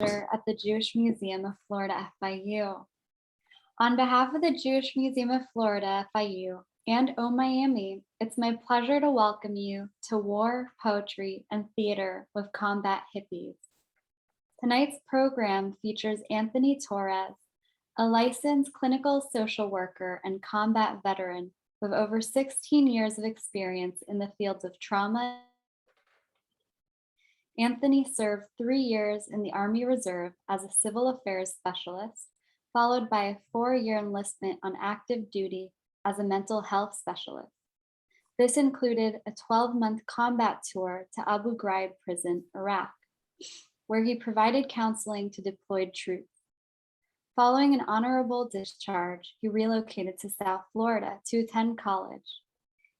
At the Jewish Museum of Florida-FIU. On behalf of the Jewish Museum of Florida-FIU and O Miami, it's my pleasure to welcome you to War, Poetry, and Theater with Combat Hippies. Tonight's program features Anthony Torres, a licensed clinical social worker and combat veteran with over 16 years of experience in the fields of trauma. Anthony served 3 years in the Army Reserve as a civil affairs specialist, followed by a 4-year enlistment on active duty as a mental health specialist. This included a 12-month combat tour to Abu Ghraib prison, Iraq, where he provided counseling to deployed troops. Following an honorable discharge, he relocated to South Florida to attend college.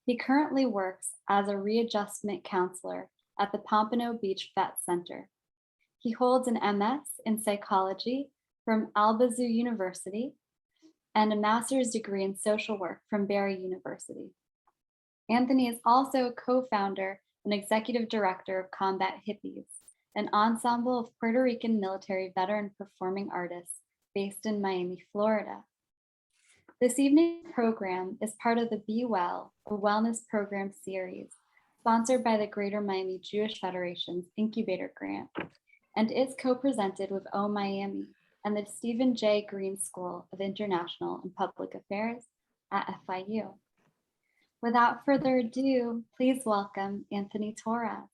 He currently works as a readjustment counselor at the Pompano Beach Vet Center. He holds an MS in psychology from Albizu University and a master's degree in social work from Barry University. Anthony is also a co-founder and executive director of Combat Hippies, an ensemble of Puerto Rican military veteran performing artists based in Miami, Florida. This evening's program is part of the Be Well, a wellness program series sponsored by the Greater Miami Jewish Federation's Incubator Grant, and is co-presented with O Miami and the Stephen J. Green School of International and Public Affairs at FIU. Without further ado, please welcome Anthony Torres.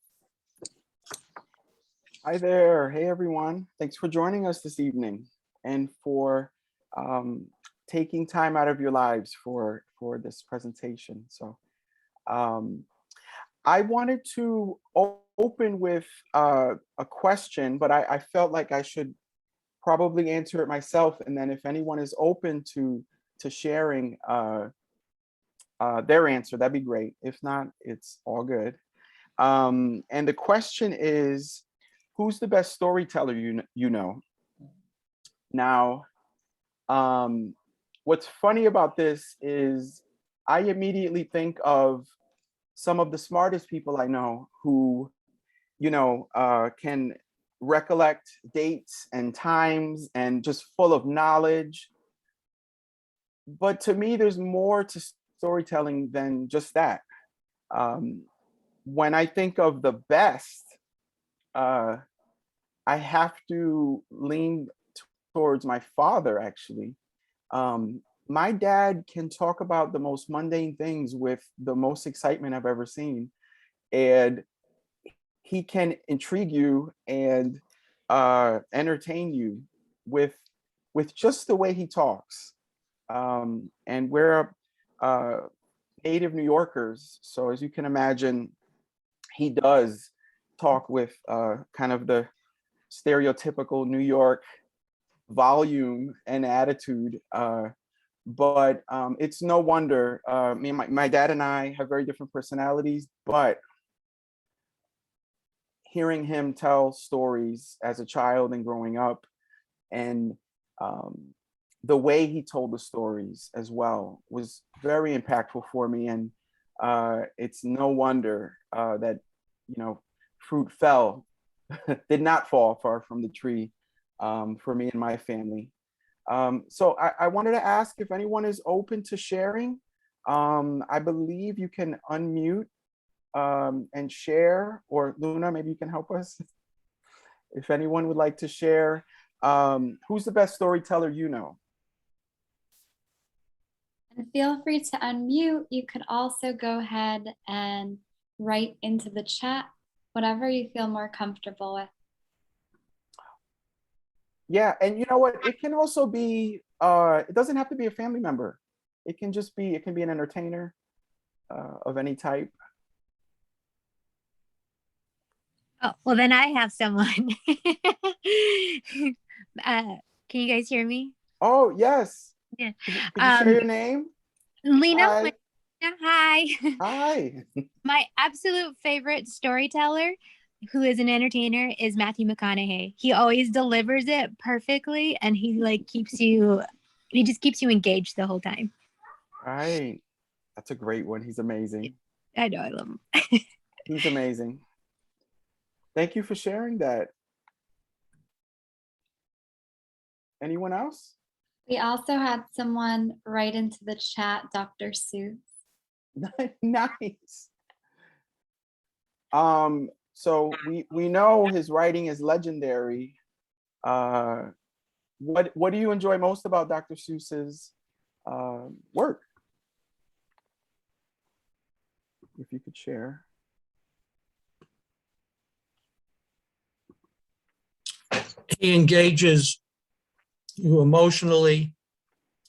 Hi there. Hey, everyone. Thanks for joining us this evening and for taking time out of your lives for this presentation. So I wanted to open with a question, but I felt like I should probably answer it myself. And then if anyone is open to sharing their answer, that'd be great. If not, it's all good. And the question is, who's the best storyteller you know? Now, what's funny about this is I immediately think of some of the smartest people I know who, can recollect dates and times and just full of knowledge. But to me, there's more to storytelling than just that. When I think of the best, I have to lean towards my father, actually. My dad can talk about the most mundane things with the most excitement I've ever seen. And he can intrigue you and entertain you with just the way he talks. And we're native New Yorkers. So as you can imagine, he does talk with kind of the stereotypical New York volume and attitude. But it's no wonder. My dad and I have very different personalities, but hearing him tell stories as a child and growing up, and the way he told the stories as well was very impactful for me. And it's no wonder that, fruit did not fall far from the tree for me and my family. So I wanted to ask if anyone is open to sharing. I believe you can unmute and share, or Luna, maybe you can help us. If anyone would like to share, who's the best storyteller you know? And feel free to unmute. You could also go ahead and write into the chat, whatever you feel more comfortable with. Yeah, and you know what? It can also be, it doesn't have to be a family member. It can be an entertainer of any type. Oh, well, then I have someone. Can you guys hear me? Oh, yes. Yeah. Could you share your name? Lena. Hi. Hi. Hi. My absolute favorite storyteller who is an entertainer is Matthew McConaughey. He always delivers it perfectly, and he just keeps you engaged the whole time. Right. That's a great one. He's amazing. I know, I love him. He's amazing. Thank you for sharing that. Anyone else? We also had someone write into the chat, Dr. Seuss. Nice. So we know his writing is legendary. What do you enjoy most about Dr. Seuss's work? If you could share. He engages you emotionally.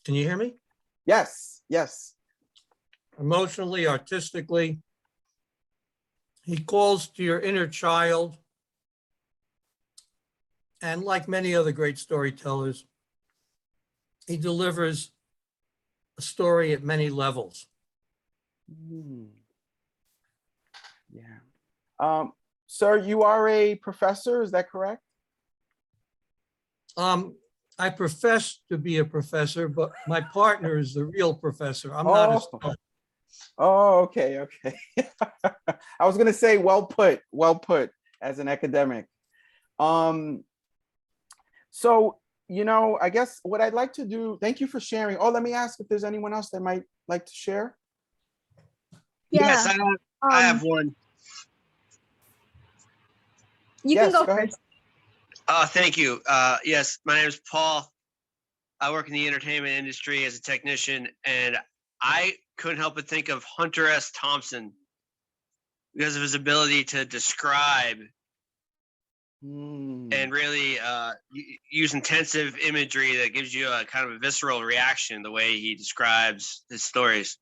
Can you hear me? Yes, yes. Emotionally, artistically. He calls to your inner child. And like many other great storytellers, he delivers a story at many levels. Yeah. Sir, you are a professor, is that correct? I profess to be a professor, but my partner is the real professor. I'm not a student. Oh, okay, okay. I was gonna say well put as an academic. So, I guess what I'd like to do, thank you for sharing. Oh, let me ask if there's anyone else that might like to share. Yes, I have one. You Yes, can go go ahead. first. Thank you. Yes, my name is Paul. I work in the entertainment industry as a technician, and I couldn't help but think of Hunter S. Thompson because of his ability to describe and really use intensive imagery that gives you a kind of a visceral reaction the way he describes his stories.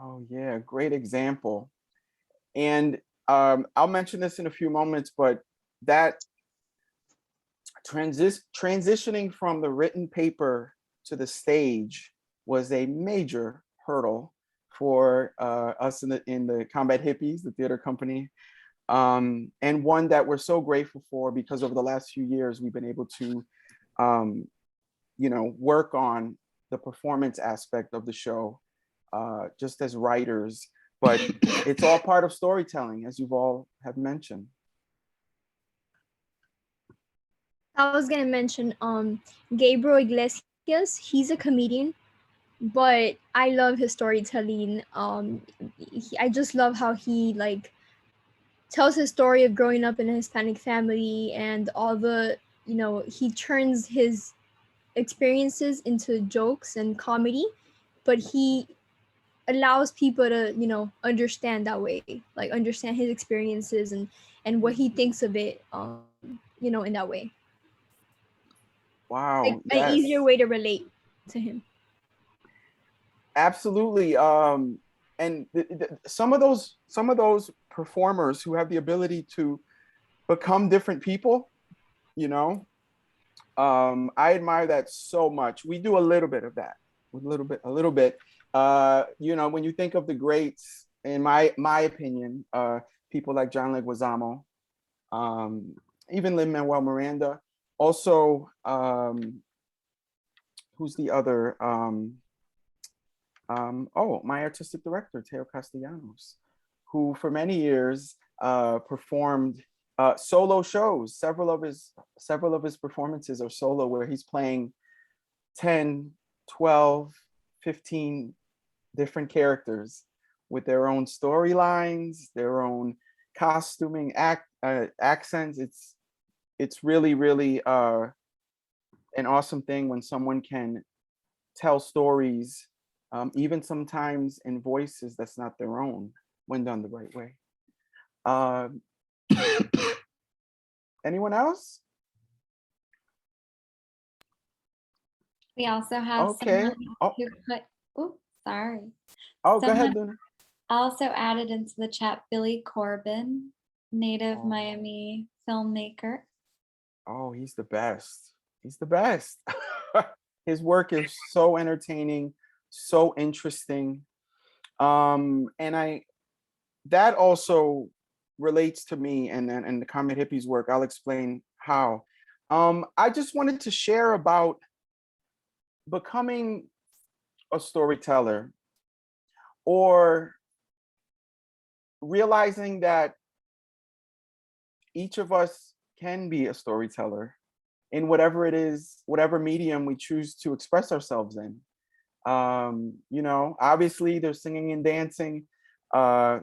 Oh yeah, great example. And I'll mention this in a few moments, but that transitioning from the written paper to the stage was a major hurdle for us in the Combat Hippies, the theater company, and one that we're so grateful for because over the last few years we've been able to, work on the performance aspect of the show, just as writers. But it's all part of storytelling, as you've all have mentioned. I was gonna mention Gabriel Iglesias. He's a comedian, but I love his storytelling. I just love how he tells his story of growing up in a Hispanic family and all the he turns his experiences into jokes and comedy, but he allows people to understand that way, like understand his experiences and what he thinks of it, in that way. Like Wow, an yes. easier way to relate to him. Absolutely. And some of those performers who have the ability to become different people, I admire that so much. We do a little bit of that, a little bit. When you think of the greats, in my opinion, people like John Leguizamo, even Lin-Manuel Miranda, also, who's the other? My artistic director, Teo Castellanos, who for many years performed solo shows. Several of his performances are solo, where he's playing 10, 12, 15 different characters with their own storylines, their own costuming, accents. It's really, really an awesome thing when someone can tell stories, even sometimes in voices that's not their own, when done the right way. Anyone else? We also have Okay. someone Oh. who put, sorry. Oh, go ahead, Someone Luna. also added into the chat Billy Corbin, native Oh. Miami filmmaker. Oh, he's the best. He's the best. His work is so entertaining, so interesting. And that also relates to me and the Comet Hippies work. I'll explain how. I just wanted to share about becoming a storyteller, or realizing that each of us can be a storyteller, in whatever it is, whatever medium we choose to express ourselves in. You know, obviously there's singing and dancing,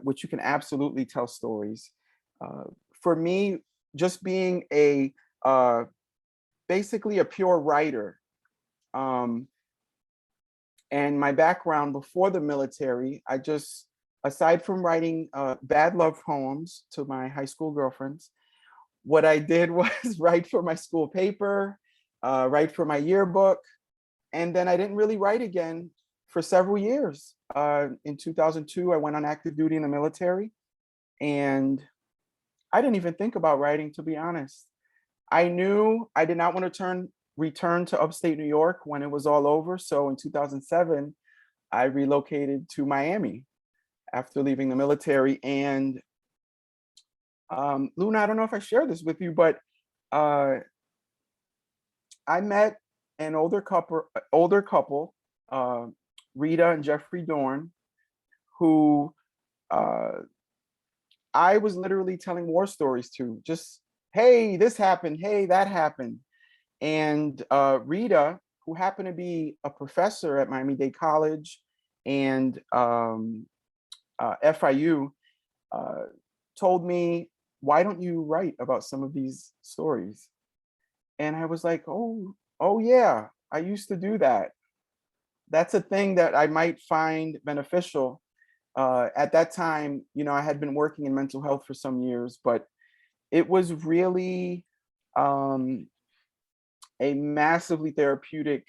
which you can absolutely tell stories. For me, just being a basically a pure writer, and my background before the military, I just, aside from writing bad love poems to my high school girlfriends, what I did was write for my school paper, write for my yearbook, and then I didn't really write again for several years. In 2002, I went on active duty in the military, and I didn't even think about writing, to be honest. I knew I did not want to return to upstate New York when it was all over. So in 2007, I relocated to Miami after leaving the military. And Luna, I don't know if I shared this with you, but I met an older couple, Rita and Jeffrey Dorn, who I was literally telling war stories to. Just, hey, this happened, hey, that happened. And Rita, who happened to be a professor at Miami-Dade College and FIU, told me, why don't you write about some of these stories? And I was like, oh yeah, I used to do that. That's a thing that I might find beneficial. At that time, you know, I had been working in mental health for some years, but it was really a massively therapeutic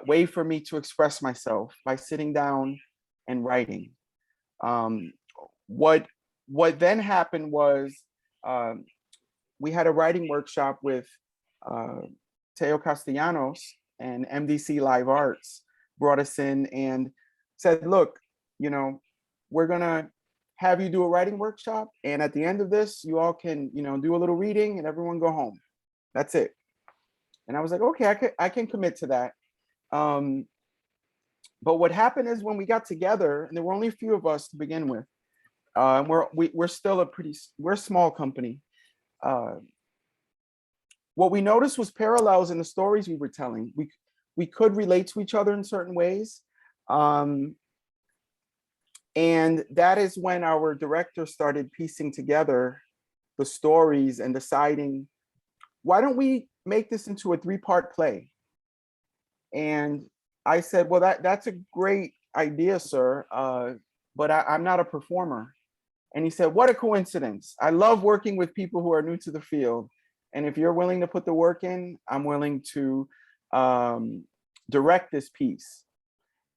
way for me to express myself by sitting down and writing. What then happened was we had a writing workshop with Teo Castellanos, and MDC Live Arts brought us in and said, look, you know, we're gonna have you do a writing workshop, and at the end of this, you all can, you know, do a little reading and everyone go home. That's it. And I was like, okay, I can commit to that. But what happened is when we got together, and there were only a few of us to begin with, we're still we're a small company. What we noticed was parallels in the stories we were telling. We could relate to each other in certain ways. And that is when our director started piecing together the stories and deciding, why don't we make this into a 3-part play? And I said, well, that's a great idea, sir, but I'm not a performer. And he said, what a coincidence. I love working with people who are new to the field. And if you're willing to put the work in, I'm willing to direct this piece.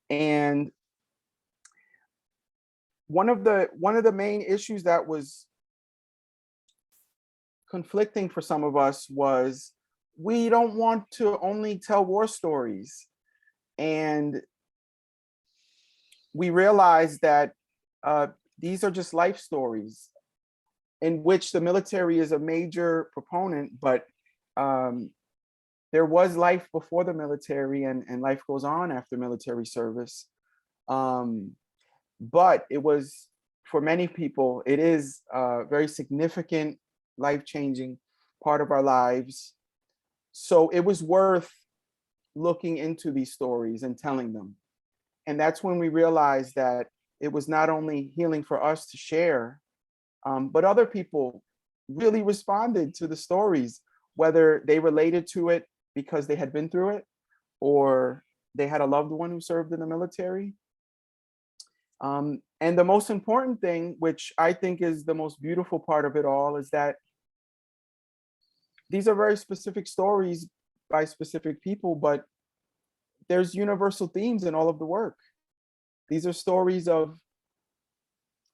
And one of the main issues that was conflicting for some of us was, we don't want to only tell war stories. And we realized that these are just life stories in which the military is a major proponent, but there was life before the military, and life goes on after military service. But it was, for many people, it is a very significant, life-changing part of our lives. So it was worth looking into these stories and telling them. And that's when we realized that it was not only healing for us to share, but other people really responded to the stories, whether they related to it because they had been through it, or they had a loved one who served in the military. And the most important thing, which I think is the most beautiful part of it all, is that these are very specific stories by specific people, but there's universal themes in all of the work. These are stories of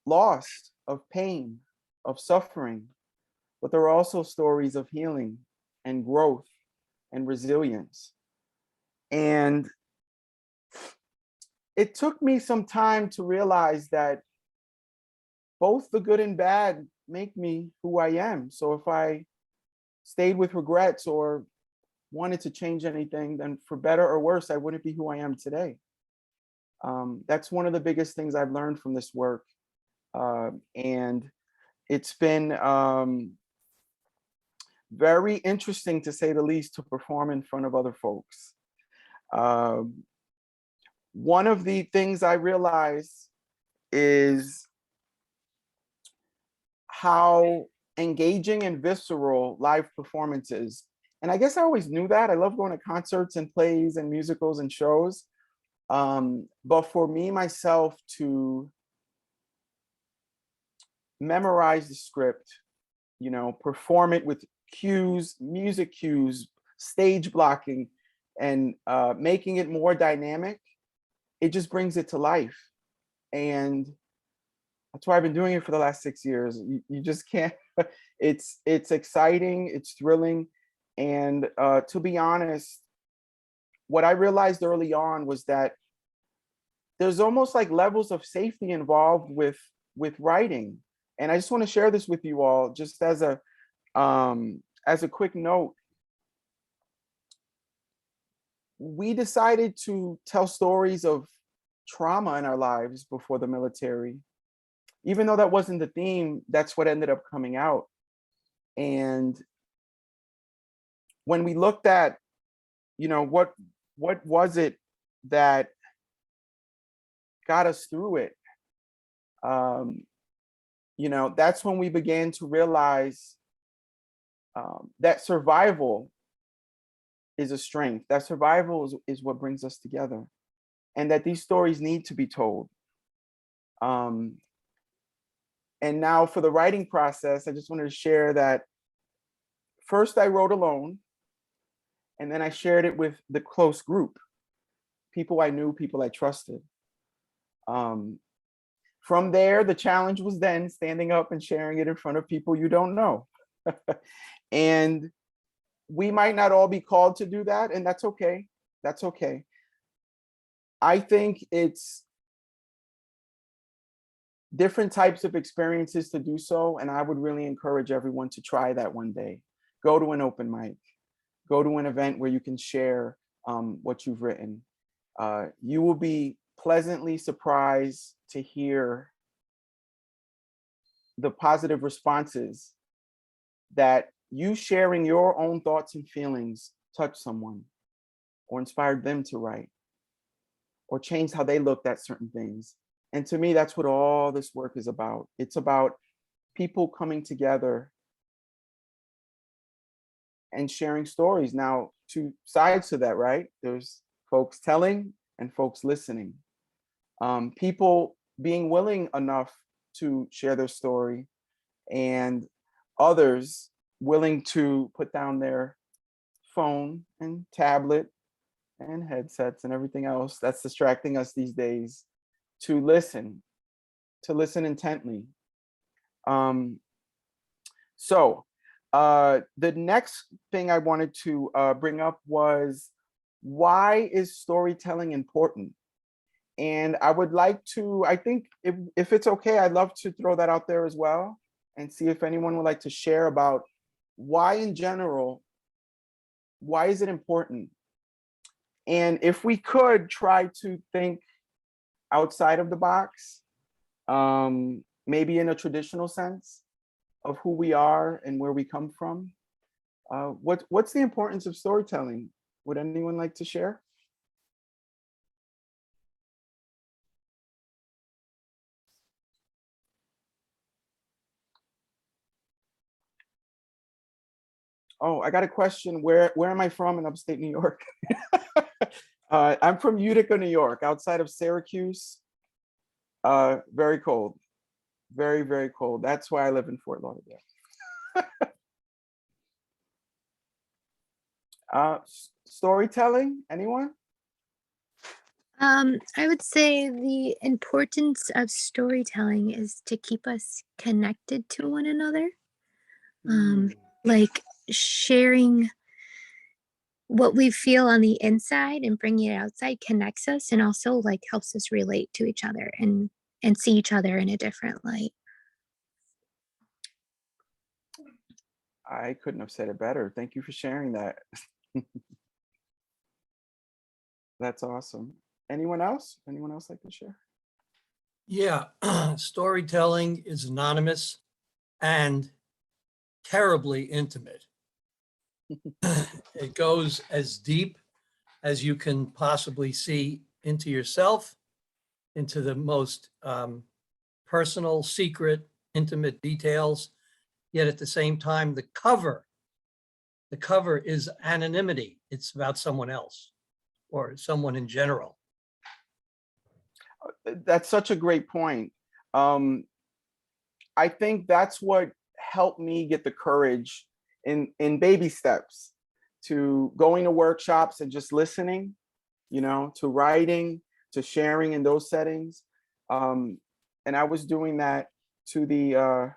loss, of pain, of suffering, but there are also stories of healing and growth and resilience. And it took me some time to realize that both the good and bad make me who I am. So if I stayed with regrets or wanted to change anything, then for better or worse, I wouldn't be who I am today. That's one of the biggest things I've learned from this work. And it's been very interesting, to say the least, to perform in front of other folks. One of the things I realized is how engaging and visceral live performances. And I guess I always knew that. I love going to concerts and plays and musicals and shows. But for me, myself, to memorize the script, perform it with cues, music cues, stage blocking, and making it more dynamic, it just brings it to life. And that's why I've been doing it for the last 6 years. You just can't, it's exciting, it's thrilling. And to be honest, what I realized early on was that there's almost like levels of safety involved with writing. And I just want to share this with you all, just as a quick note. We decided to tell stories of trauma in our lives before the military. Even though that wasn't the theme, that's what ended up coming out. And when we looked at, what was it that got us through it, that's when we began to realize that survival is a strength. That survival is what brings us together, and that these stories need to be told. And now for the writing process, I just wanted to share that first I wrote alone, and then I shared it with the close group, people I knew, people I trusted. From there, the challenge was then standing up and sharing it in front of people you don't know. And we might not all be called to do that, and that's okay. That's okay. I think it's different types of experiences to do so, and I would really encourage everyone to try that one day. Go to an open mic, go to an event where you can share what you've written. You will be pleasantly surprised to hear the positive responses that you sharing your own thoughts and feelings touched someone, or inspired them to write, or changed how they looked at certain things. And to me, that's what all this work is about. It's about people coming together and sharing stories. Now, two sides to that, right? There's folks telling and folks listening. People being willing enough to share their story, and others willing to put down their phone and tablet and headsets and everything else that's distracting us these days, to listen intently. So the next thing I wanted to bring up was, why is storytelling important? And I would like to, I think if it's okay, I'd love to throw that out there as well, and see if anyone would like to share about why in general, why is it important? And if we could try to think outside of the box, maybe in a traditional sense of who we are and where we come from. What's the importance of storytelling? Would anyone like to share? Oh, I got a question. Where am I from in upstate New York? I'm from Utica, New York, outside of Syracuse. Very cold. Very, very cold. That's why I live in Fort Lauderdale. Storytelling, anyone? I would say the importance of storytelling is to keep us connected to one another. Like sharing what we feel on the inside and bringing it outside connects us, and also like helps us relate to each other and see each other in a different light. I couldn't have said it better. Thank you for sharing that. That's awesome. Anyone else? Anyone else like to share? Yeah, storytelling is anonymous and terribly intimate. It goes as deep as you can possibly see into yourself, into the most personal, secret, intimate details. Yet at the same time, the cover is anonymity. It's about someone else or someone in general. That's such a great point. I think that's what helped me get the courage in baby steps to going to workshops and just listening, to writing, to sharing in those settings. And I was doing that to the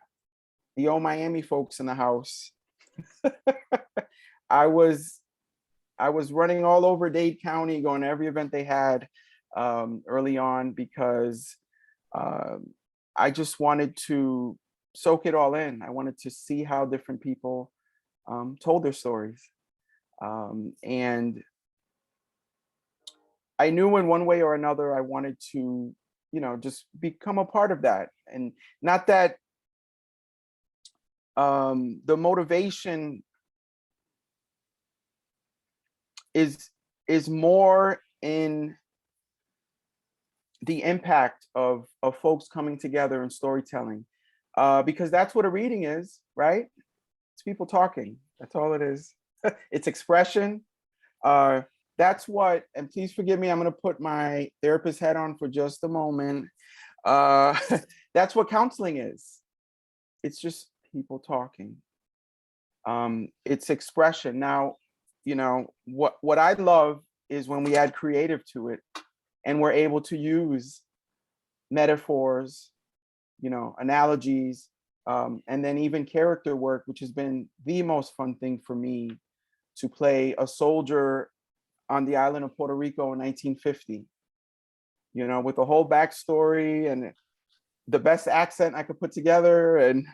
old Miami folks in the house. I was running all over Dade County, going to every event they had early on, because I just wanted to soak it all in. I wanted to see how different people told their stories. And I knew in one way or another, I wanted to, just become a part of that. And not that the motivation is more in the impact of folks coming together and storytelling, because that's what a reading is, right? It's people talking. That's all it is. It's expression. That's what, and please forgive me, I'm going to put my therapist hat on for just a moment. That's what counseling is. It's just people talking. It's expression. Now, what I love is when we add creative to it and we're able to use metaphors, analogies, and then even character work, which has been the most fun thing for me, to play a soldier on the island of Puerto Rico in 1950, with a whole backstory and the best accent I could put together. And,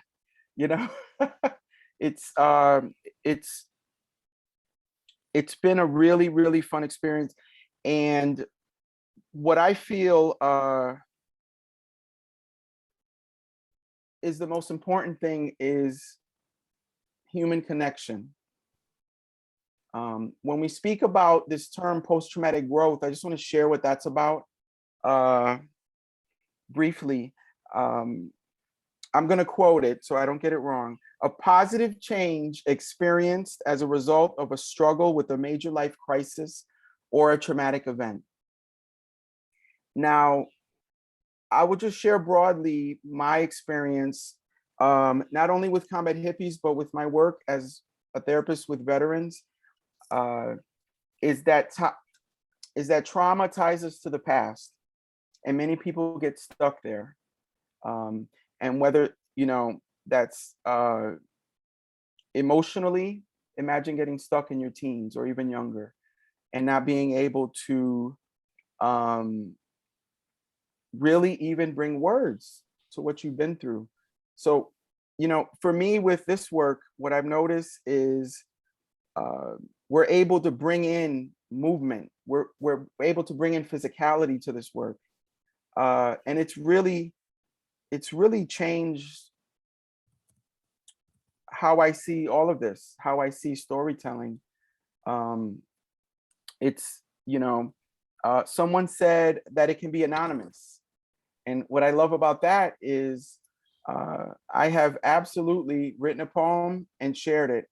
it's been a really, really fun experience. And what I feel is the most important thing is human connection. When we speak about this term post-traumatic growth, I just want to share what that's about briefly. I'm going to quote it so I don't get it wrong. A positive change experienced as a result of a struggle with a major life crisis or a traumatic event. Now, I will just share broadly my experience, not only with Combat Hippies, but with my work as a therapist with veterans, is that trauma ties us to the past, and many people get stuck there. And whether, that's emotionally, imagine getting stuck in your teens or even younger and not being able to really even bring words to what you've been through. So, for me with this work, what I've noticed is we're able to bring in movement. We're able to bring in physicality to this work. And it's really changed how I see all of this, how I see storytelling. It's, someone said that it can be anonymous. And what I love about that is I have absolutely written a poem and shared it,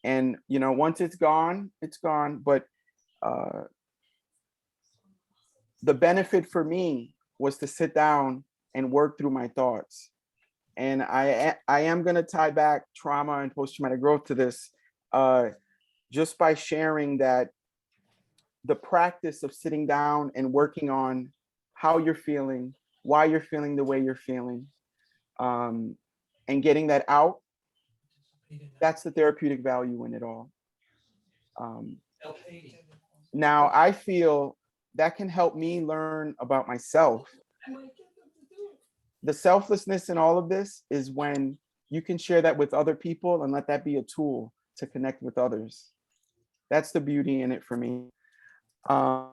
and, once it's gone, it's gone. But the benefit for me was to sit down and work through my thoughts. And I am going to tie back trauma and post-traumatic growth to this, just by sharing that the practice of sitting down and working on how you're feeling, why you're feeling the way you're feeling, and getting that out, that's the therapeutic value in it all. Now, I feel that can help me learn about myself. The selflessness in all of this is when you can share that with other people and let that be a tool to connect with others. That's the beauty in it for me. I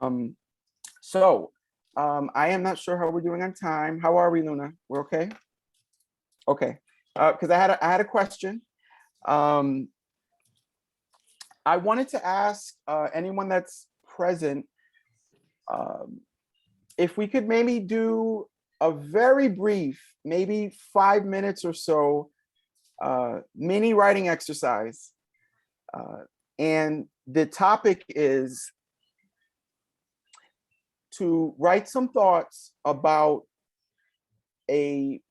am not sure how we're doing on time. How are we, Luna? We're okay? Okay. Because I had a question. I wanted to ask anyone that's present if we could maybe do a very brief, maybe 5 minutes or so, mini writing exercise. And the topic is to write some thoughts about a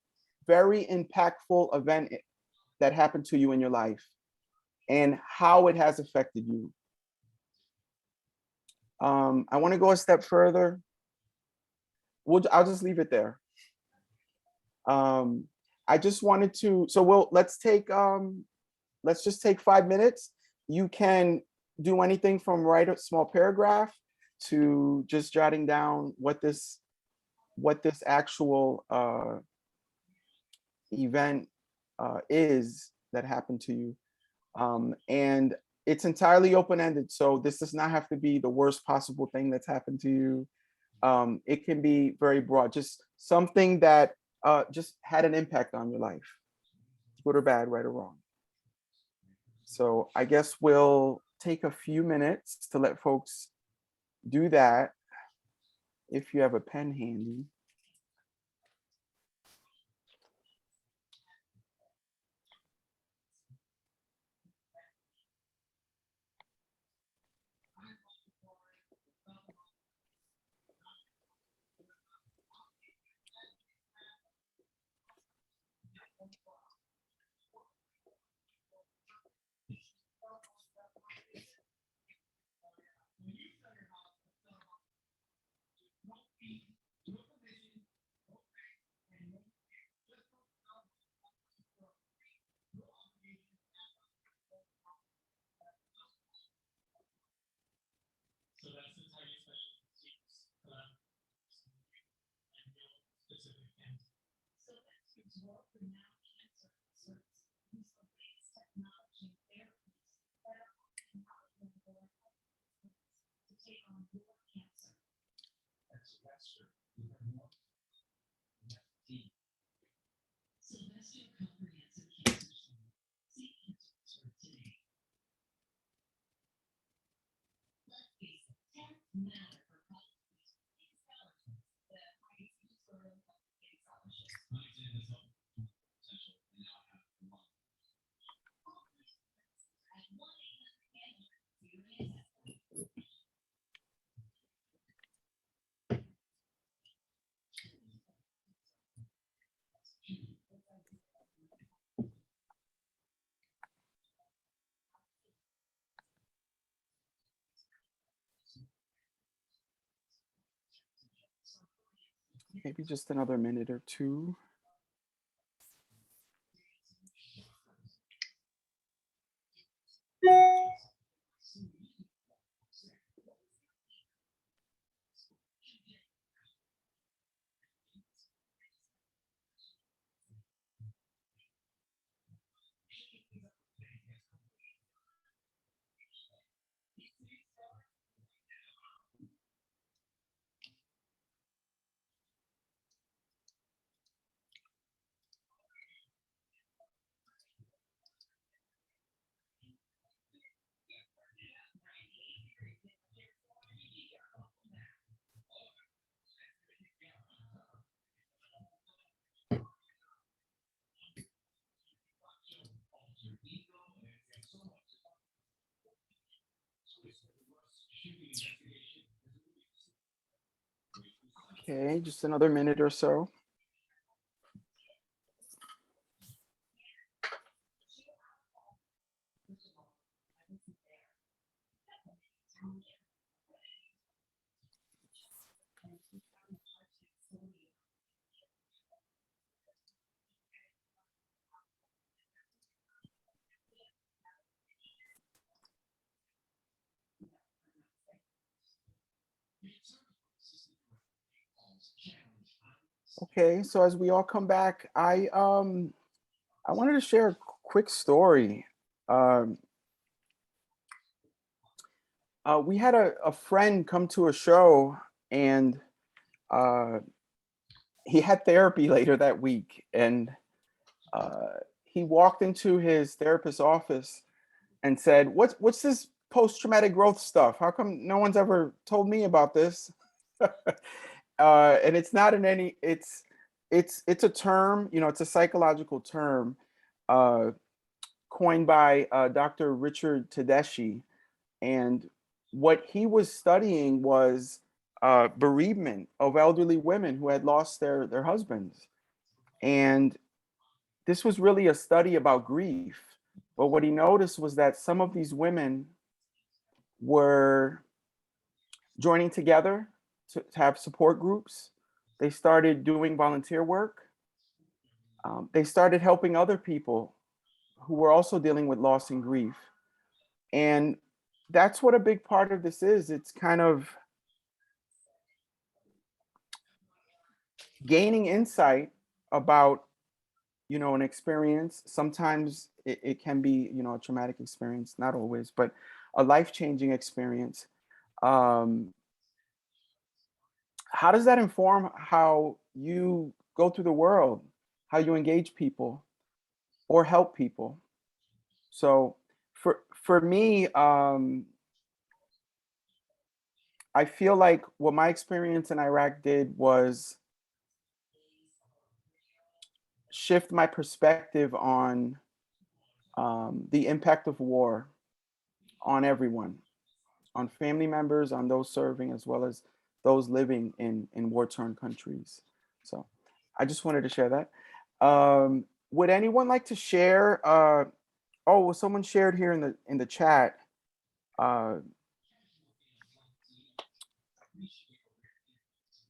very impactful event that happened to you in your life and how it has affected you. I want to go a step further. I'll just leave it there. I just wanted to, so let's just take 5 minutes. You can do anything from write a small paragraph to just jotting down what this actual event is that happened to you. And it's entirely open-ended, so this does not have to be the worst possible thing that's happened to you. It can be very broad, just something that just had an impact on your life, good or bad, right or wrong. So I guess we'll take a few minutes to let folks do that. If you have a pen handy. Maybe just another minute or two. Okay, just another minute or so. Okay, so as we all come back, I wanted to share a quick story. We had a friend come to a show, and he had therapy later that week, and he walked into his therapist's office and said, "What's this post-traumatic growth stuff. How come no one's ever told me about this? And it's not in any, it's a term, you know, it's a psychological term coined by Dr. Richard Tedeschi. And what he was studying was bereavement of elderly women who had lost their husbands. And this was really a study about grief. But what he noticed was that some of these women were joining together to have support groups. They started doing volunteer work. They started helping other people who were also dealing with loss and grief. And that's what a big part of this is. It's kind of gaining insight about, you know, an experience. Sometimes it can be, you know, a traumatic experience, not always, but a life-changing experience. How does that inform how you go through the world, how you engage people or help people? So for me, I feel like what my experience in Iraq did was shift my perspective on the impact of war on everyone, on family members, on those serving, as well as those living in war-torn countries. So I just wanted to share that. Would anyone like to share? Oh, well, someone shared here in the chat.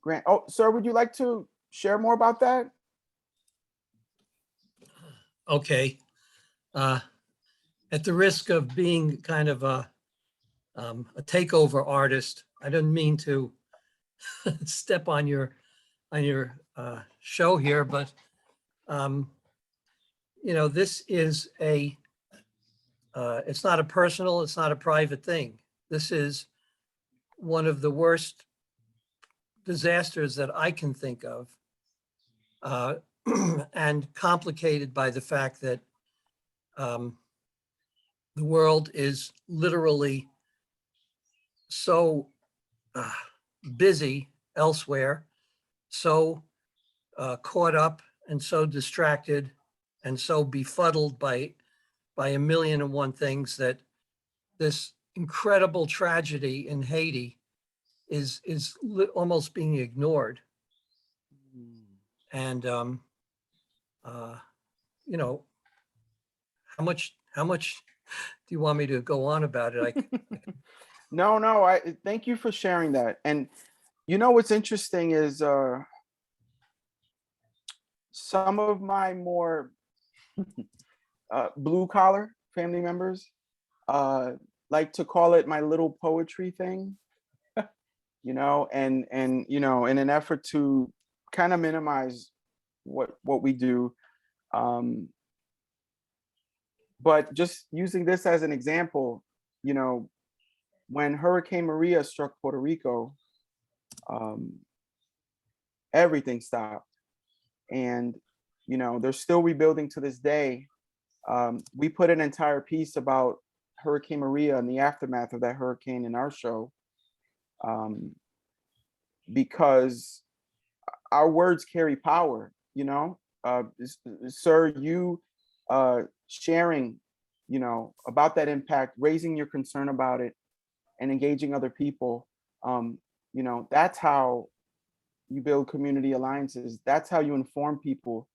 Grant, oh, sir, would you like to share more about that? Okay. At the risk of being kind of a takeover artist, I didn't mean to step on your show here, but you know, this is it's not a personal, it's not a private thing. This is one of the worst disasters that I can think of, and complicated by the fact that the world is literally so busy elsewhere, so caught up and so distracted and so befuddled by a million and one things that this incredible tragedy in Haiti is almost being ignored. And you know, how much do you want me to go on about it? No, I thank you for sharing that. And you know what's interesting is some of my more blue collar family members like to call it my little poetry thing, you know, and you know, in an effort to kind of minimize what we do. But just using this as an example, you know, when Hurricane Maria struck Puerto Rico, everything stopped. And, you know, they're still rebuilding to this day. We put an entire piece about Hurricane Maria and the aftermath of that hurricane in our show, because our words carry power, you know. Sir, you sharing, you know, about that impact, raising your concern about it and engaging other people, you know, that's how you build community alliances. That's how you inform people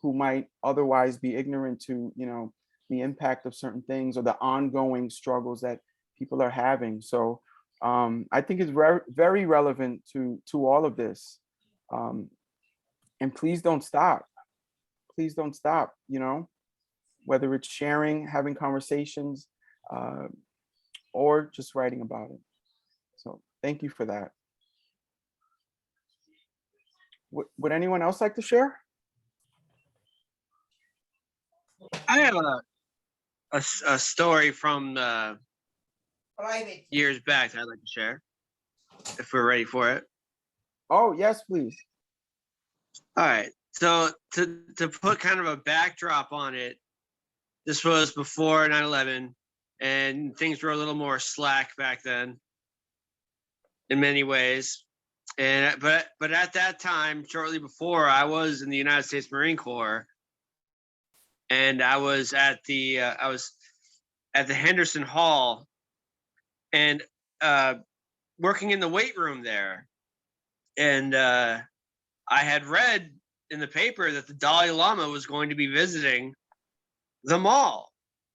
who might otherwise be ignorant to, you know, the impact of certain things or the ongoing struggles that people are having. So I think it's very relevant to all of this. And please don't stop. Please don't stop, you know, whether it's sharing, having conversations, or just writing about it. So thank you for that. Would anyone else like to share? I have a story from years back that I'd like to share, if we're ready for it. Oh, yes, please. All right. So to put kind of a backdrop on it, this was before 9/11. and things were a little more slack back then in many ways. And but at that time, shortly before, I was in the United States Marine Corps, and I was at the Henderson Hall, and working in the weight room there. And I had read in the paper that the Dalai Lama was going to be visiting the mall.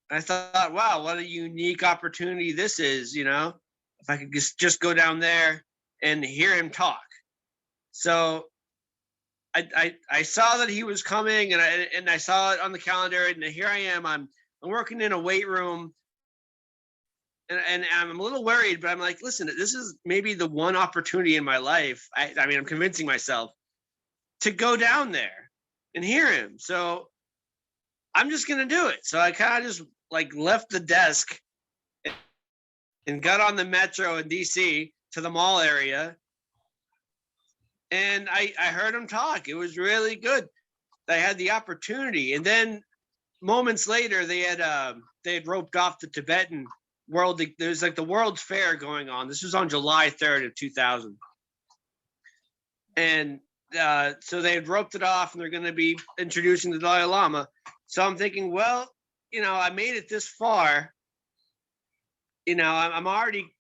And I thought, wow, what a unique opportunity this is, you know, if I could just go down there and hear him talk. So I saw that he was coming, and I saw it on the calendar, and here I am. I'm working in a weight room, and I'm a little worried, but I'm like, listen, this is maybe the one opportunity in my life. I mean, I'm convincing myself to go down there and hear him. So I'm just gonna do it. So I kind of just like left the desk and got on the metro in DC to the mall area. And I heard him talk. It was really good. I had the opportunity. And then moments later, they had roped off the Tibetan World. There's like the World's Fair going on. This was on July 3rd of 2000. And so they had roped it off, and they're going to be introducing the Dalai Lama. So I'm thinking, well, you know, I made it this far. You know, I'm already,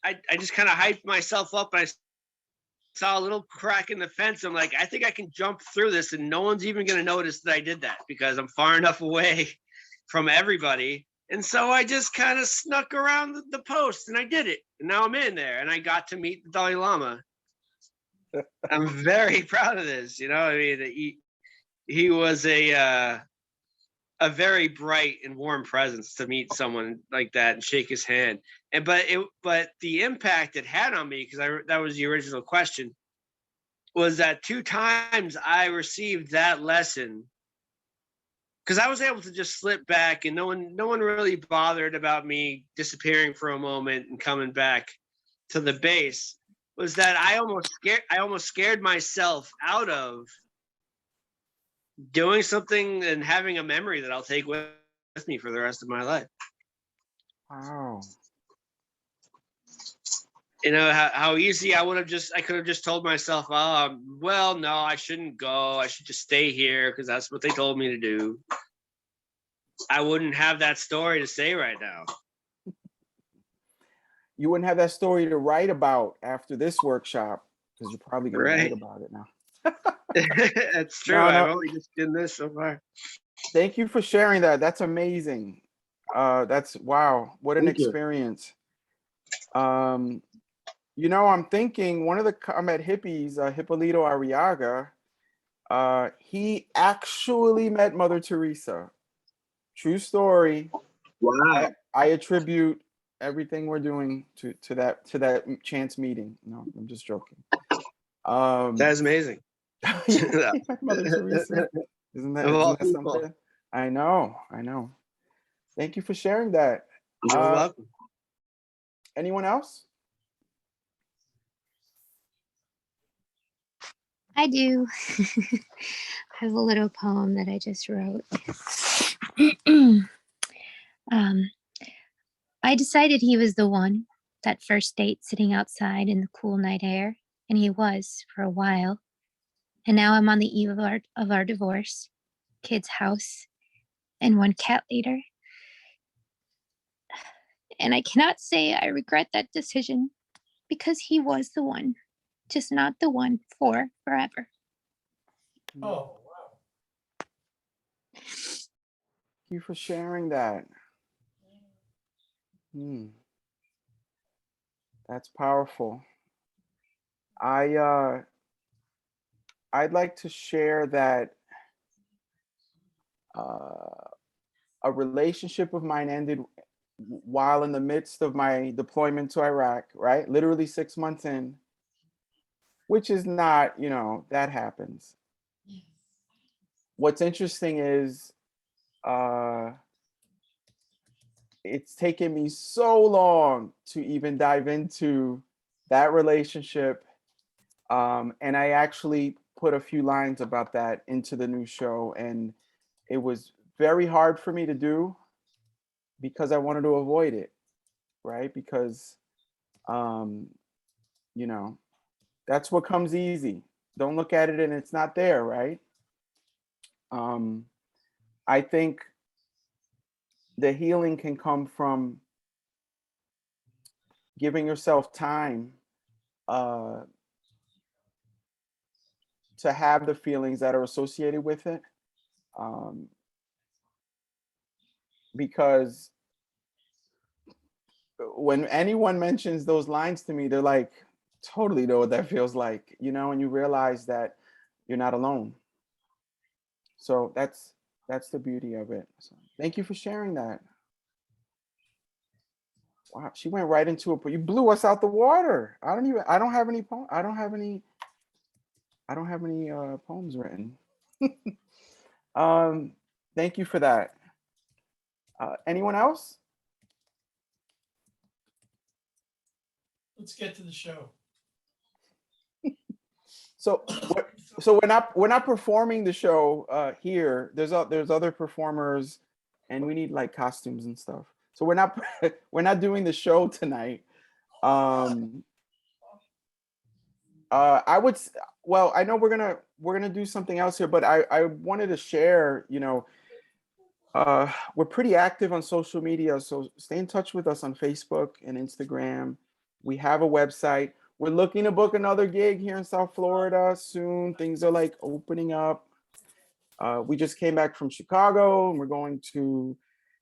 I just kind of hyped myself up, and I saw a little crack in the fence. I'm like, I think I can jump through this, and no one's even going to notice that I did that because I'm far enough away from everybody. And so I just kind of snuck around the post, and I did it. And now I'm in there, and I got to meet the Dalai Lama. I'm very proud of this. You know, I mean, he was a very bright and warm presence to meet someone like that and shake his hand. And but the impact it had on me, because that was the original question, was that 2 times I received that lesson, because I was able to just slip back, and no one really bothered about me disappearing for a moment and coming back to the base. Was that I almost scared myself out of doing something and having a memory that I'll take with me for the rest of my life. Wow. You know how easy I could have just told myself, oh, well, no, I shouldn't go. I should just stay here because that's what they told me to do. I wouldn't have that story to say right now. You wouldn't have that story to write about after this workshop, because you're probably going to write about it now. That's true. No. I've only just done this so far. Thank you for sharing that. That's amazing. That's wow. What an experience. You know, I'm thinking I'm at Hippies, Hippolito Arriaga. He actually met Mother Teresa. True story. Wow. I attribute everything we're doing to that chance meeting. No, I'm just joking. That's amazing. Mother Teresa. Isn't that something? I know. Thank you for sharing that. You're welcome. Anyone else? I do. I have a little poem that I just wrote. I decided he was the one, that first date sitting outside in the cool night air, and he was for a while. And now I'm on the eve of our divorce, kid's house, and 1 cat later. And I cannot say I regret that decision, because he was the one, just not the one for forever. Oh, wow. Thank you for sharing that. That's powerful. I'd like to share that a relationship of mine ended while in the midst of my deployment to Iraq, right? Literally 6 months in, which is not, you know, that happens. What's interesting is it's taken me so long to even dive into that relationship. And I actually put a few lines about that into the new show, and it was very hard for me to do. because I wanted to avoid it, right? Because, you know, that's what comes easy. Don't look at it and it's not there, right? I think the healing can come from giving yourself time to have the feelings that are associated with it. Because when anyone mentions those lines to me, they're like, totally know what that feels like, you know, and you realize that you're not alone. So that's the beauty of it. So thank you for sharing that. Wow, she went right into it, but you blew us out the water. I don't have any poems written. Thank you for that. Anyone else? Let's get to the show. So we're not performing the show here. There's other performers, and we need like costumes and stuff. So we're not doing the show tonight. Well, I know we're gonna do something else here, but I wanted to share, you know, we're pretty active on social media, so stay in touch with us on Facebook and Instagram. We have a website. We're looking to book another gig here in South Florida soon. Things are like opening up. We just came back from Chicago and we're going to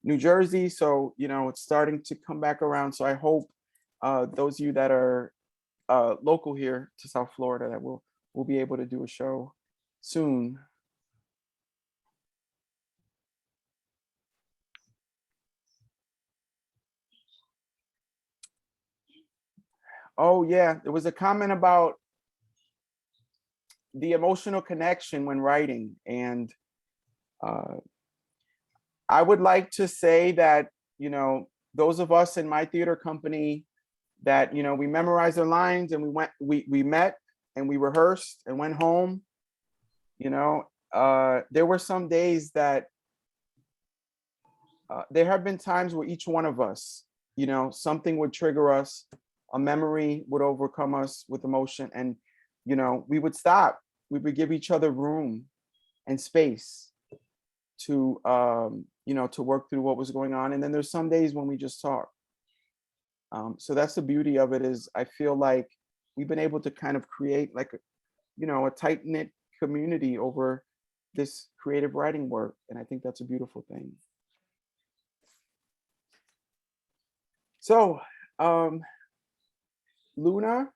New Jersey. So, you know, it's starting to come back around. So I hope those of you that are local here to South Florida that we'll be able to do a show soon. Oh yeah, there was a comment about the emotional connection when writing, and I would like to say that, you know, those of us in my theater company that, you know, we memorized our lines and we met and we rehearsed and went home, you know, there were some days that there have been times where each one of us, you know, something would trigger us, a memory would overcome us with emotion, and, you know, we would stop. We would give each other room and space to, you know, to work through what was going on. And then there's some days when we just talk. So that's the beauty of it, is I feel like we've been able to kind of create like, you know, a tight knit community over this creative writing work. And I think that's a beautiful thing. So, Luna,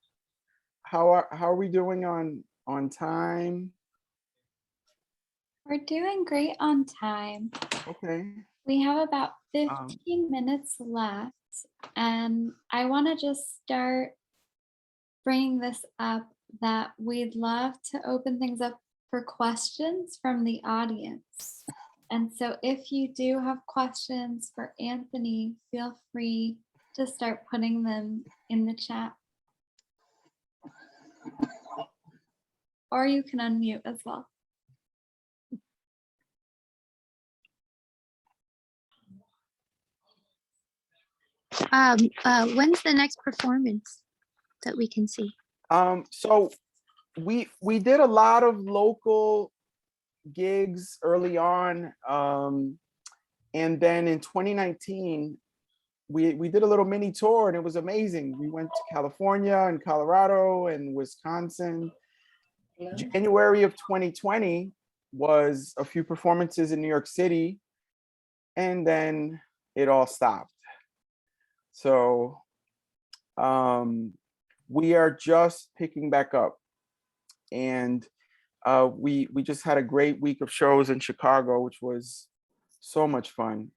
how are we doing on time? We're doing great on time. Okay. We have about Um, 15 minutes left, and I want to just start bringing this up that we'd love to open things up for questions from the audience. And so if you do have questions for Anthony, feel free to start putting them in the chat. Or you can unmute as well. When's the next performance that we can see? So we did a lot of local gigs early on, and then in 2019 we did a little mini tour, and it was amazing. We went to California and Colorado and Wisconsin. January of 2020 was a few performances in New York City, and then it all stopped. So we are just picking back up, and we just had a great week of shows in Chicago, which was so much fun.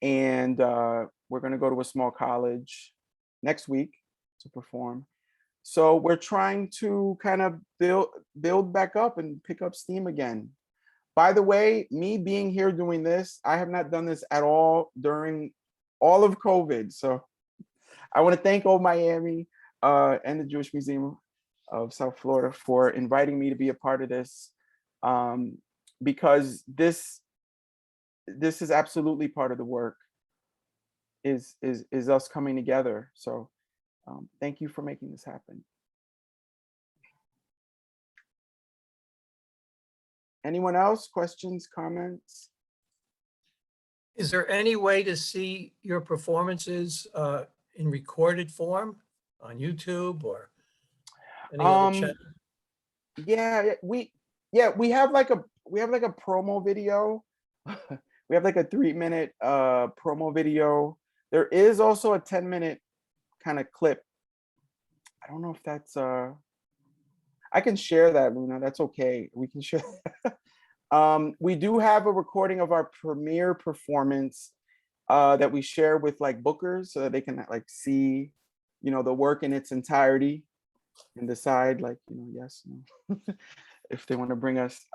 And we're going to go to a small college next week to perform. So we're trying to kind of build back up and pick up steam again. By the way, me being here doing this, I have not done this at all during all of COVID. So I want to thank Old Miami and the Jewish Museum of South Florida for inviting me to be a part of this, because this this is absolutely part of the work, is us coming together. So thank you for making this happen. Anyone else? Questions, comments? Is there any way to see your performances in recorded form on YouTube or any other channel? Yeah, we have like a promo video. We have like a 3-minute promo video. There is also a 10-minute kind of clip. I don't know if that's I can share that, Luna. That's okay. We can share. We do have a recording of our premiere performance that we share with like bookers so that they can like see, the work in its entirety and decide like, yes, no, if they want to bring us.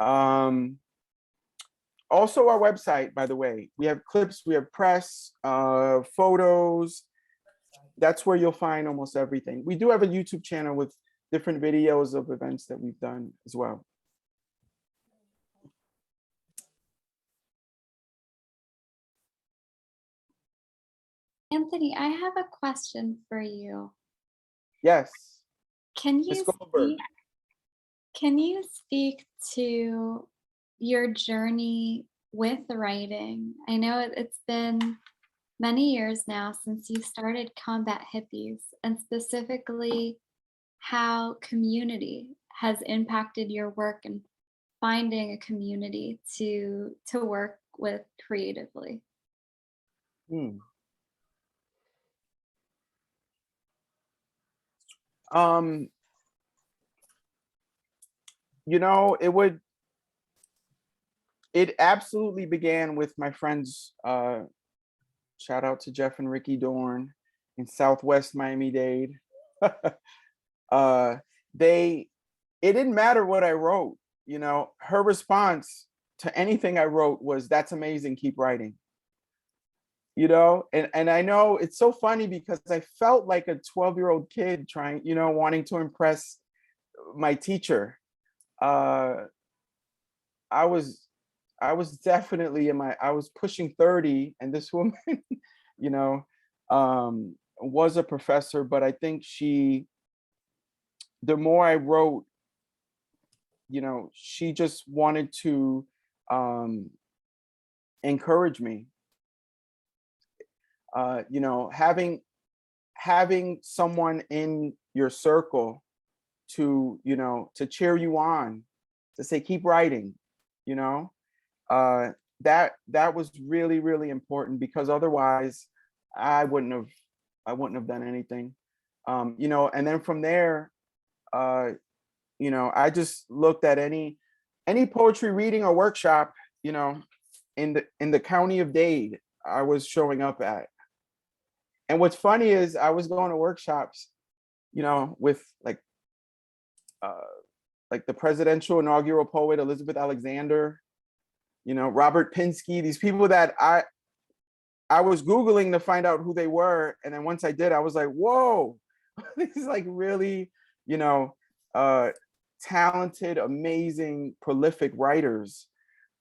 Also our website, by the way, we have clips, we have press, photos. That's where you'll find almost everything. We do have a YouTube channel with different videos of events that we've done as well. Anthony, I have a question for you. Yes. Can Ms. you Goldberg. speak to your journey with writing? I know it's been many years now since you started Combat Hippies, and specifically how community has impacted your work and finding a community to work with creatively. It absolutely began with my friends, shout out to Jeff and Ricky Dorn in Southwest Miami-Dade. It didn't matter what I wrote, her response to anything I wrote was, "That's amazing, keep writing." And I know it's so funny because I felt like a 12-year-old kid trying, wanting to impress my teacher. I was definitely I was pushing 30, and this woman, was a professor, but I think the more I wrote, she just wanted to encourage me. Having someone in your circle to cheer you on, to say keep writing, that was really, really important, because otherwise I wouldn't have done anything. And then from there, I just looked at any poetry reading or workshop, in the county of Dade I was showing up at. And what's funny is I was going to workshops, with like the presidential inaugural poet Elizabeth Alexander, Robert Pinsky, these people that I was Googling to find out who they were. And then once I did, I was like, whoa, this is like really, talented, amazing, prolific writers.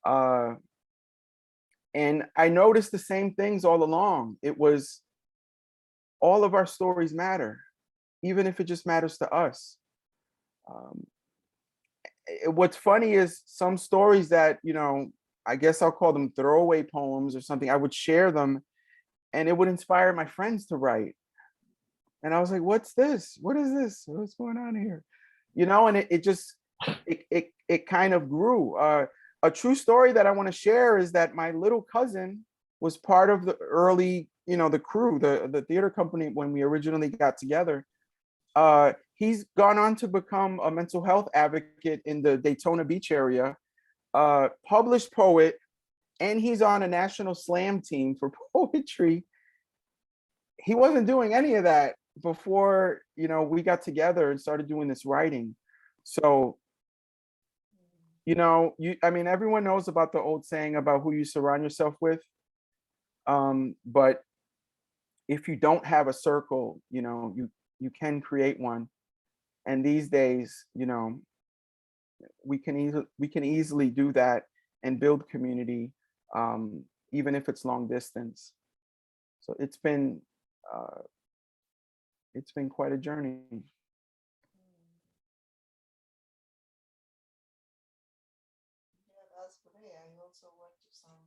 And I noticed the same things all along. It was, all of our stories matter, even if it just matters to us. What's funny is some stories that, I guess I'll call them throwaway poems or something, I would share them and it would inspire my friends to write. And I was like, what's this? What is this? What's going on here? And it kind of grew. A true story that I want to share is that my little cousin was part of the early, the crew, the theater company when we originally got together. He's gone on to become a mental health advocate in the Daytona Beach area, published poet, and he's on a national slam team for poetry. He wasn't doing any of that before, we got together and started doing this writing. So, everyone knows about the old saying about who you surround yourself with. But if you don't have a circle, you can create one. And these days, we can easily do that and build community even if it's long distance. So it's been quite a journey. Yeah, that's great. I also went to some.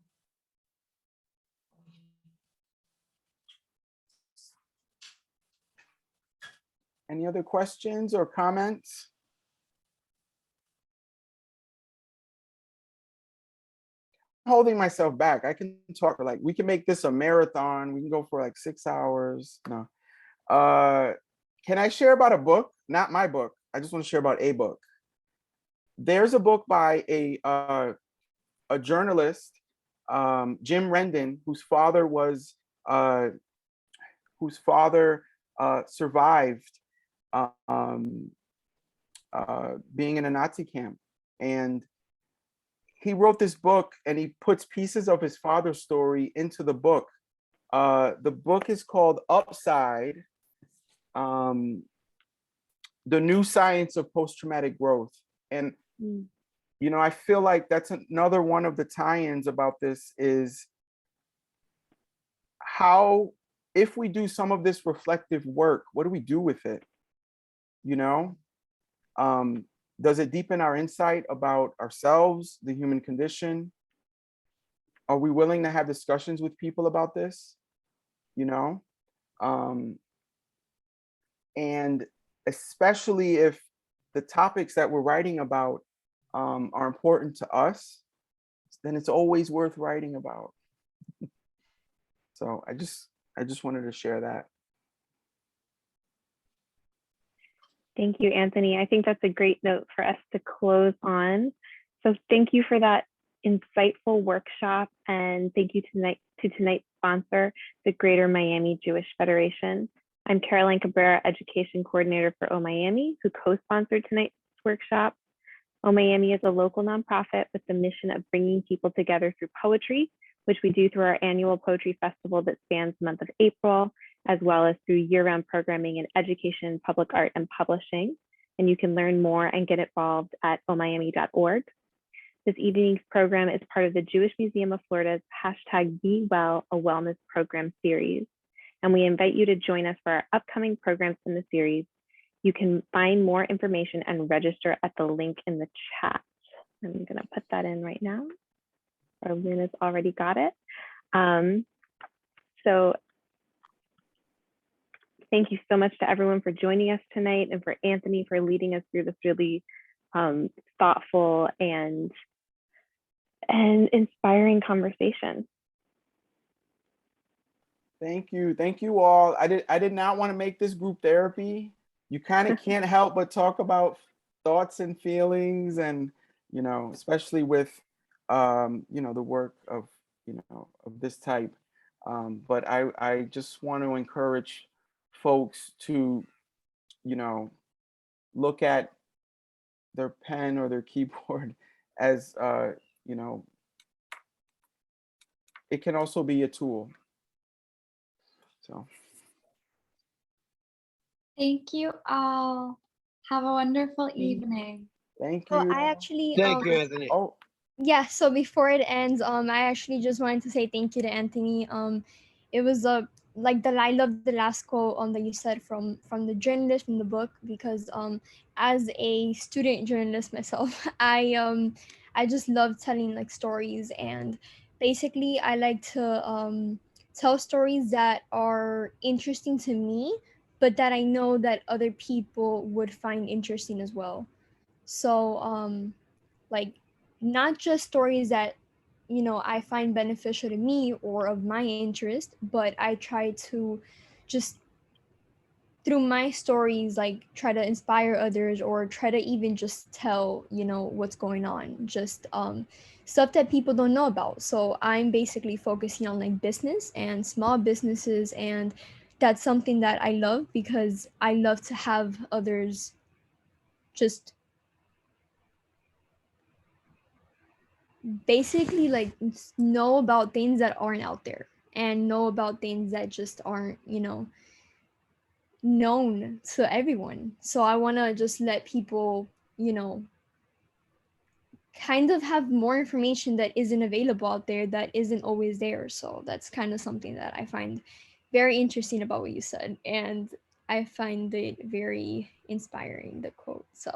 Any other questions or comments? Holding myself back. I can talk for like, we can make this a marathon. We can go for like 6 hours. No. Can I share about a book? Not my book. I just want to share about a book. There's a book by a journalist, Jim Rendon, whose father survived being in a Nazi camp, and he wrote this book, and he puts pieces of his father's story into the book. The book is called Upside, The New Science of Post-Traumatic Growth. And, you know, I feel like that's another one of the tie-ins about this, is how, if we do some of this reflective work, what do we do with it? You know? Does it deepen our insight about ourselves, the human condition? Are we willing to have discussions with people about this? You know? And especially if the topics that we're writing about are important to us, then it's always worth writing about. So I just wanted to share that. Thank you, Anthony. I think that's a great note for us to close on. So thank you for that insightful workshop, and thank you to tonight's sponsor, the Greater Miami Jewish Federation. I'm Caroline Cabrera, Education Coordinator for OMiami, who co-sponsored tonight's workshop. OMiami is a local nonprofit with the mission of bringing people together through poetry, which we do through our annual poetry festival that spans the month of April, as well as through year-round programming in education, public art, and publishing. And you can learn more and get involved at omiami.org. This evening's program is part of the Jewish Museum of Florida's #BeWell, a wellness program series. And we invite you to join us for our upcoming programs in the series. You can find more information and register at the link in the chat. I'm gonna put that in right now. Or Luna's already got it. So thank you so much to everyone for joining us tonight, and for Anthony for leading us through this really thoughtful and inspiring conversation. Thank you all. I did not want to make this group therapy. You kind of can't help but talk about thoughts and feelings, and, you know, especially with, you know, the work of, you know, of this type. But I just want to encourage folks to, you know, look at their pen or their keyboard as, you know, it can also be a tool. So. Thank you all. Have a wonderful evening. Thank So you. I actually Thank you, Anthony. Oh, yeah, so before it ends, I actually just wanted to say thank you to Anthony. It was like I love the last quote that you said from the journalist from the book, because as a student journalist myself, I just love telling like stories, and basically I like to tell stories that are interesting to me, but that I know that other people would find interesting as well. So like, not just stories that, you know, I find beneficial to me or of my interest, but I try to just, through my stories, like try to inspire others, or try to even just tell, you know, what's going on, just stuff that people don't know about. So I'm basically focusing on like business and small businesses, and that's something that I love, because I love to have others just basically like know about things that aren't out there, and know about things that just aren't, you know, known to everyone. So I want to just let people, you know, kind of have more information that isn't available out there, that isn't always there. So that's kind of something that I find very interesting about what you said, and I find it very inspiring, the quote. So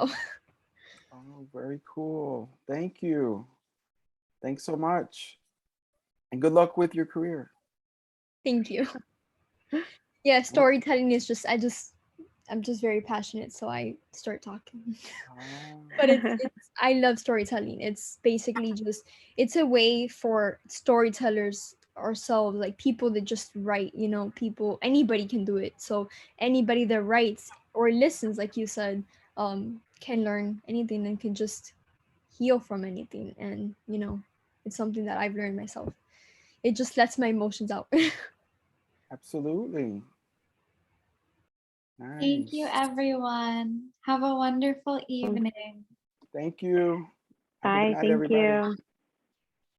Oh, very cool. Thank you. Thanks so much. And good luck with your career. thank you. Yeah, storytelling is just I'm just very passionate, so I start talking. But it's I love storytelling. It's basically just, it's a way for storytellers ourselves, like people that just write, you know, people, anybody can do it. So anybody that writes or listens, like you said, can learn anything and can just heal from anything. And you know, it's something that I've learned myself. It just lets my emotions out. Absolutely. Thank you, Nice. everyone. Have a wonderful evening. Thank you. Have a good Bye. night, Thank everybody. you.